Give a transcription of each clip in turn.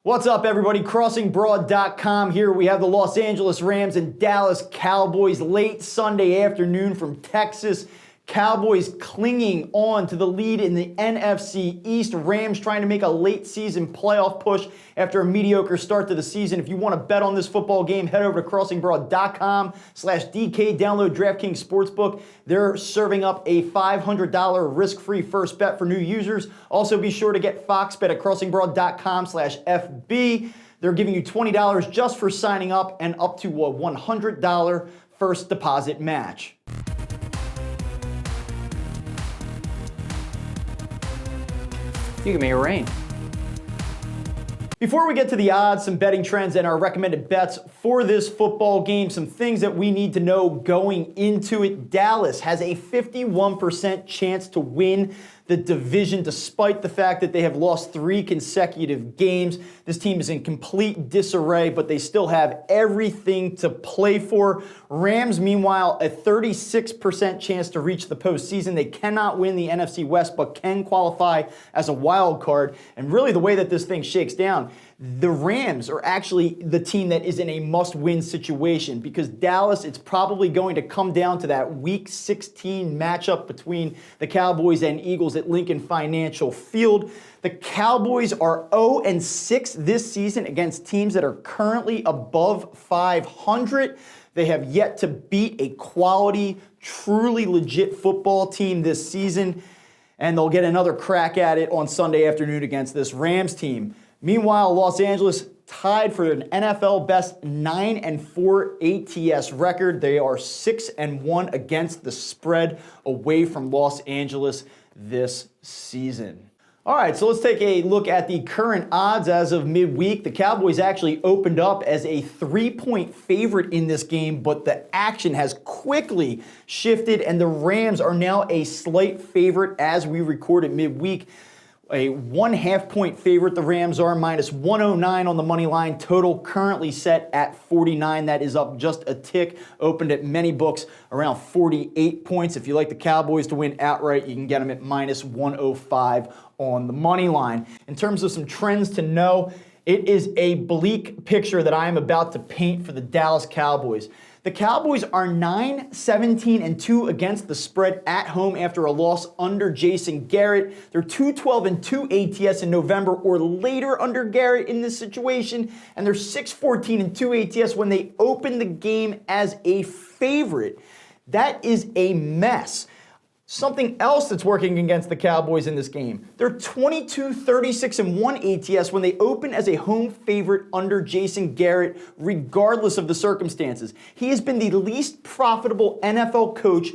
What's up, everybody? CrossingBroad.com here. We have the Los Angeles Rams and Dallas Cowboys late Sunday afternoon from Texas. Cowboys clinging on to the lead in the NFC East. Rams trying to make a late season playoff push after a mediocre start to the season. If you want to bet on this football game, head over to CrossingBroad.com/DK. Download DraftKings Sportsbook. They're serving up a $500 risk-free first bet for new users. Also, be sure to get Fox Bet at CrossingBroad.com/FB. They're giving you $20 just for signing up and up to a $100 first deposit match. You can make it rain. Before we get to the odds, some betting trends, and our recommended bets for this football game, some things that we need to know going into it. Dallas has a 51% chance to win the division despite the fact that they have lost 3 consecutive games. This team is in complete disarray, but they still have everything to play for. Rams, meanwhile, a 36% chance to reach the postseason. They cannot win the NFC West, but can qualify as a wild card. And really the way that this thing shakes down, the Rams are actually the team that is in a must-win situation because Dallas, it's probably going to come down to that Week 16 matchup between the Cowboys and Eagles at Lincoln Financial Field. The Cowboys are 0-6 this season against teams that are currently above 500. They have yet to beat a quality, truly legit football team this season, and they'll get another crack at it on Sunday afternoon against this Rams team. Meanwhile, Los Angeles tied for an NFL best 9-4 ATS record. They are 6-1 against the spread away from Los Angeles this season. All right, so let's take a look at the current odds as of midweek. The Cowboys actually opened up as a 3-point favorite in this game, but the action has quickly shifted, and the Rams are now a slight favorite as we record at midweek. A 1/2 point favorite, the Rams are minus 109 on the money line. Total currently set at 49. That is up just a tick. Opened at many books around 48 points. If you like the Cowboys to win outright, you can get them at minus 105 on the money line. In terms of some trends to know, it is a bleak picture that I am about to paint for the Dallas Cowboys. The Cowboys are 9-17-2 against the spread at home after a loss under Jason Garrett. They're 2-12-2 ATS in November or later under Garrett in this situation, and they're 6-14-2 ATS when they open the game as a favorite. That is a mess. Something else that's working against the Cowboys in this game. They're 22-36-1 ATS when they open as a home favorite under Jason Garrett, regardless of the circumstances. He has been the least profitable NFL coach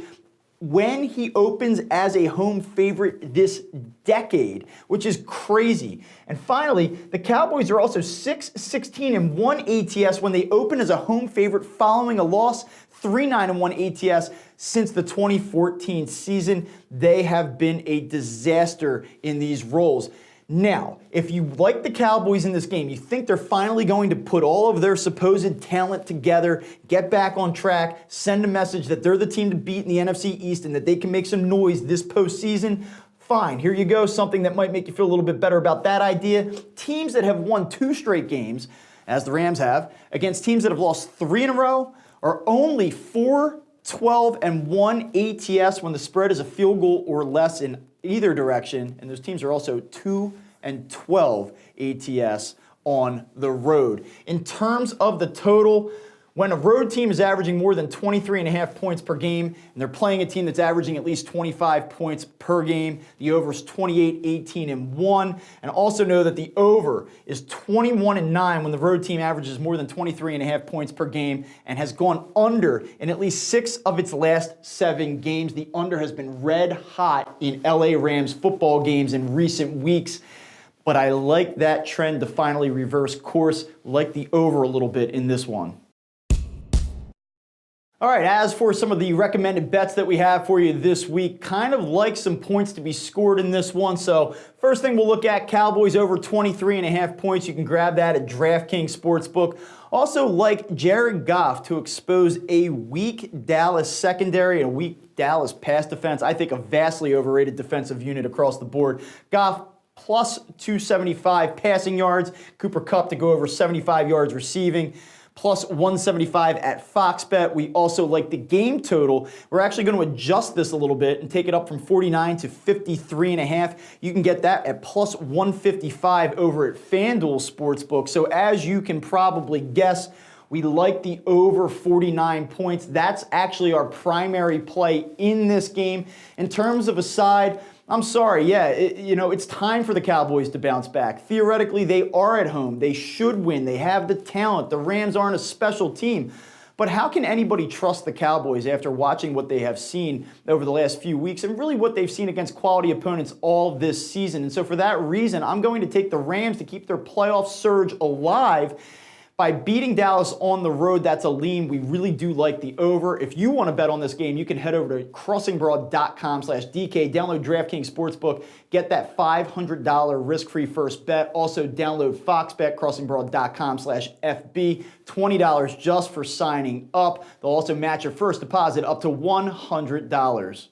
when he opens as a home favorite this decade, which is crazy. And finally, the Cowboys are also 6-16-1 ATS when they open as a home favorite following a loss, 3-9-1 ATS since the 2014 season. They have been a disaster in these roles. Now, if you like the Cowboys in this game, you think they're finally going to put all of their supposed talent together, get back on track, send a message that they're the team to beat in the NFC East and that they can make some noise this postseason, fine. Here you go, something that might make you feel a little bit better about that idea. Teams that have won 2 straight games, as the Rams have, against teams that have lost 3 in a row are only 4-12-1 ATS when the spread is a field goal or less in either direction, and those teams are also 2-12 ATS on the road. In terms of the total, when a road team is averaging more than 23.5 points per game, and they're playing a team that's averaging at least 25 points per game, the over is 28-18-1. And also know that the over is 21-9 when the road team averages more than 23.5 points per game and has gone under in at least 6 of its last 7 games. The under has been red hot in LA Rams football games in recent weeks. But I like that trend to finally reverse course, like the over a little bit in this one. All right, as for some of the recommended bets that we have for you this week, kind of like some points to be scored in this one. So first thing we'll look at, Cowboys over 23.5 points. You can grab that at DraftKings Sportsbook. Also like Jared Goff to expose a weak Dallas secondary and a weak Dallas pass defense. I think a vastly overrated defensive unit across the board. Goff plus 275 passing yards. Cooper Kupp to go over 75 yards receiving, plus 175 at Fox Bet. We also like the game total. We're actually going to adjust this a little bit and take it up from 49 to 53.5. You can get that at plus 155 over at FanDuel Sportsbook. So as you can probably guess, we like the over 49 points. That's actually our primary play in this game. In terms of a side, I'm sorry, yeah, it's time for the Cowboys to bounce back. Theoretically, they are at home. They should win. They have the talent. The Rams aren't a special team. But how can anybody trust the Cowboys after watching what they have seen over the last few weeks and really what they've seen against quality opponents all this season? And so for that reason, I'm going to take the Rams to keep their playoff surge alive. By beating Dallas on the road, that's a lean. We really do like the over. If you want to bet on this game, you can head over to crossingbroad.com/DK, download DraftKings Sportsbook, get that $500 risk-free first bet. Also download FoxBet, crossingbroad.com/FB, $20 just for signing up. They'll also match your first deposit up to $100.